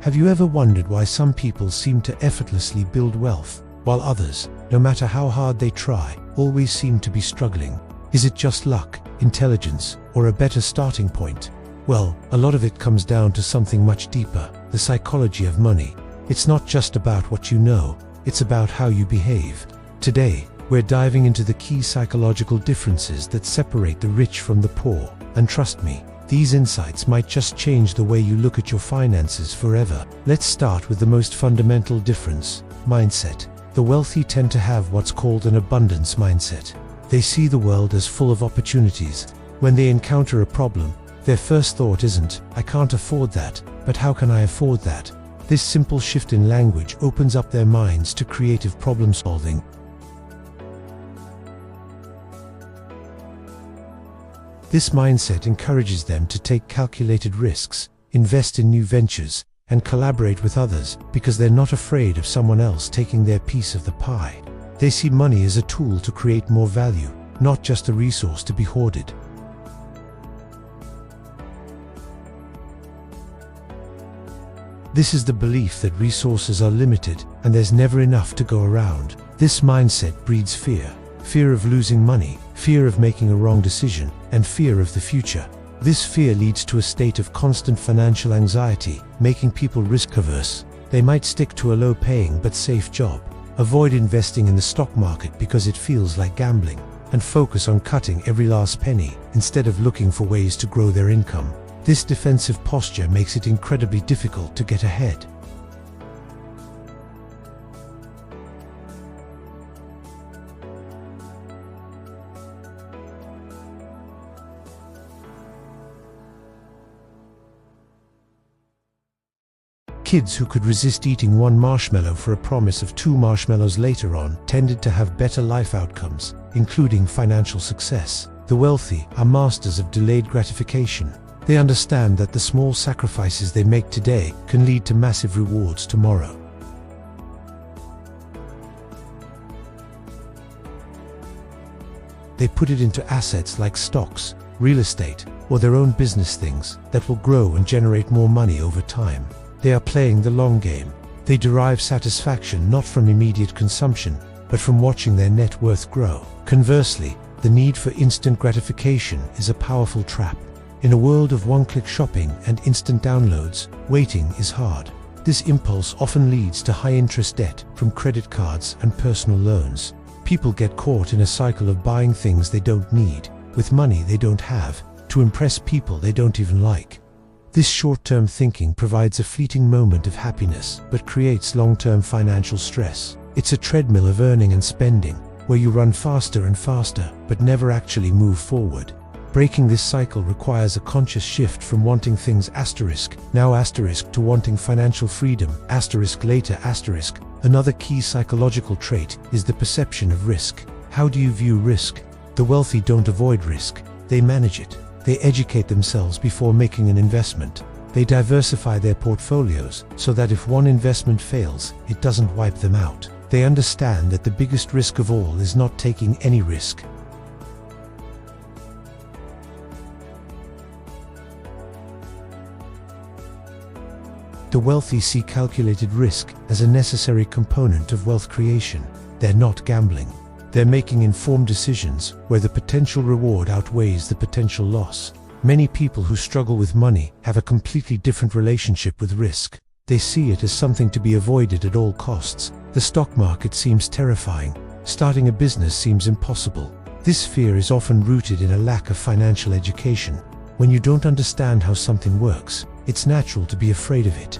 Have you ever wondered why some people seem to effortlessly build wealth, while others, no matter how hard they try, always seem to be struggling? Is it just luck, intelligence, or a better starting point? Well, a lot of it comes down to something much deeper: the psychology of money. It's not just about what you know, it's about how you behave. Today, we're diving into the key psychological differences that separate the rich from the poor. And trust me, these insights might just change the way you look at your finances forever. Let's start with the most fundamental difference: mindset. The wealthy tend to have what's called an abundance mindset. They see the world as full of opportunities. When they encounter a problem, their first thought isn't, "I can't afford that," but "How can I afford that?" This simple shift in language opens up their minds to creative problem solving. This mindset encourages them to take calculated risks, invest in new ventures, and collaborate with others because they're not afraid of someone else taking their piece of the pie. They see money as a tool to create more value, not just a resource to be hoarded. This is the belief that resources are limited and there's never enough to go around. This mindset breeds fear. Fear of losing money, fear of making a wrong decision, and fear of the future. This fear leads to a state of constant financial anxiety, making people risk-averse. They might stick to a low-paying but safe job, avoid investing in the stock market because it feels like gambling, and focus on cutting every last penny instead of looking for ways to grow their income. This defensive posture makes it incredibly difficult to get ahead. Kids who could resist eating one marshmallow for a promise of 2 marshmallows later on tended to have better life outcomes, including financial success. The wealthy are masters of delayed gratification. They understand that the small sacrifices they make today can lead to massive rewards tomorrow. They put it into assets like stocks, real estate, or their own business things that will grow and generate more money over time. They are playing the long game. They derive satisfaction not from immediate consumption, but from watching their net worth grow. Conversely, the need for instant gratification is a powerful trap. In a world of one-click shopping and instant downloads, waiting is hard. This impulse often leads to high-interest debt from credit cards and personal loans. People get caught in a cycle of buying things they don't need, with money they don't have, to impress people they don't even like. This short-term thinking provides a fleeting moment of happiness, but creates long-term financial stress. It's a treadmill of earning and spending, where you run faster and faster, but never actually move forward. Breaking this cycle requires a conscious shift from wanting things now to wanting financial freedom later. Another key psychological trait is the perception of risk. How do you view risk? The wealthy don't avoid risk, they manage it. They educate themselves before making an investment. They diversify their portfolios so that if one investment fails, it doesn't wipe them out. They understand that the biggest risk of all is not taking any risk. The wealthy see calculated risk as a necessary component of wealth creation. They're not gambling. They're making informed decisions where the potential reward outweighs the potential loss. Many people who struggle with money have a completely different relationship with risk. They see it as something to be avoided at all costs. The stock market seems terrifying. Starting a business seems impossible. This fear is often rooted in a lack of financial education. When you don't understand how something works, it's natural to be afraid of it.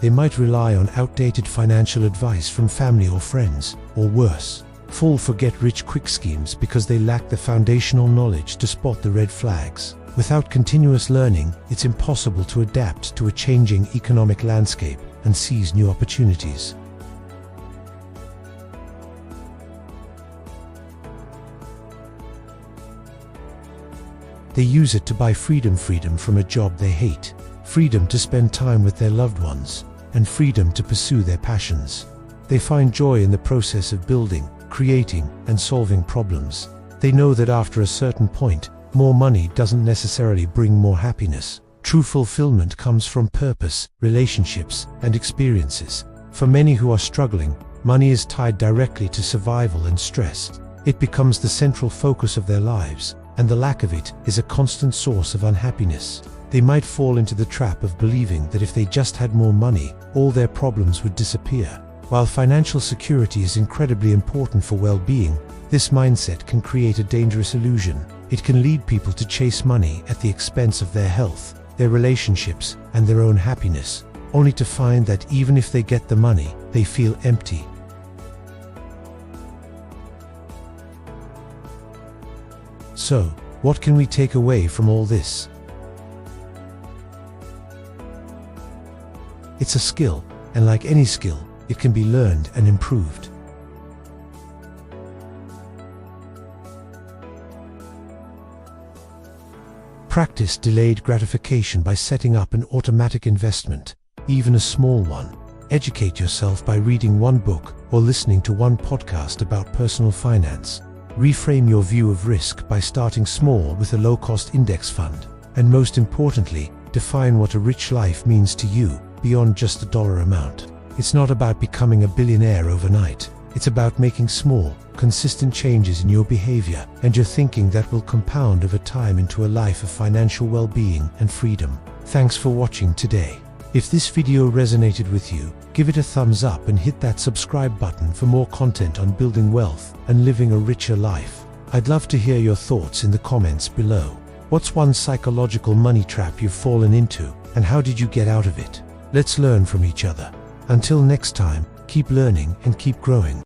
They might rely on outdated financial advice from family or friends, or worse, fall for get-rich-quick schemes because they lack the foundational knowledge to spot the red flags. Without continuous learning, it's impossible to adapt to a changing economic landscape and seize new opportunities. They use it to buy freedom from a job they hate, freedom to spend time with their loved ones, and freedom to pursue their passions. They find joy in the process of building, creating, and solving problems. They know that after a certain point, more money doesn't necessarily bring more happiness. True fulfillment comes from purpose, relationships, and experiences. For many who are struggling, money is tied directly to survival and stress. It becomes the central focus of their lives, and the lack of it is a constant source of unhappiness. They might fall into the trap of believing that if they just had more money, all their problems would disappear. While financial security is incredibly important for well-being, this mindset can create a dangerous illusion. It can lead people to chase money at the expense of their health, their relationships, and their own happiness, only to find that even if they get the money, they feel empty. So, what can we take away from all this? It's a skill, and like any skill, it can be learned and improved. Practice delayed gratification by setting up an automatic investment, even a small one. Educate yourself by reading one book or listening to one podcast about personal finance. Reframe your view of risk by starting small with a low-cost index fund. And most importantly, define what a rich life means to you beyond just the dollar amount. It's not about becoming a billionaire overnight. It's about making small, consistent changes in your behavior and your thinking that will compound over time into a life of financial well-being and freedom. Thanks for watching today. If this video resonated with you, give it a thumbs up and hit that subscribe button for more content on building wealth and living a richer life. I'd love to hear your thoughts in the comments below. What's one psychological money trap you've fallen into, and how did you get out of it? Let's learn from each other. Until next time, keep learning and keep growing.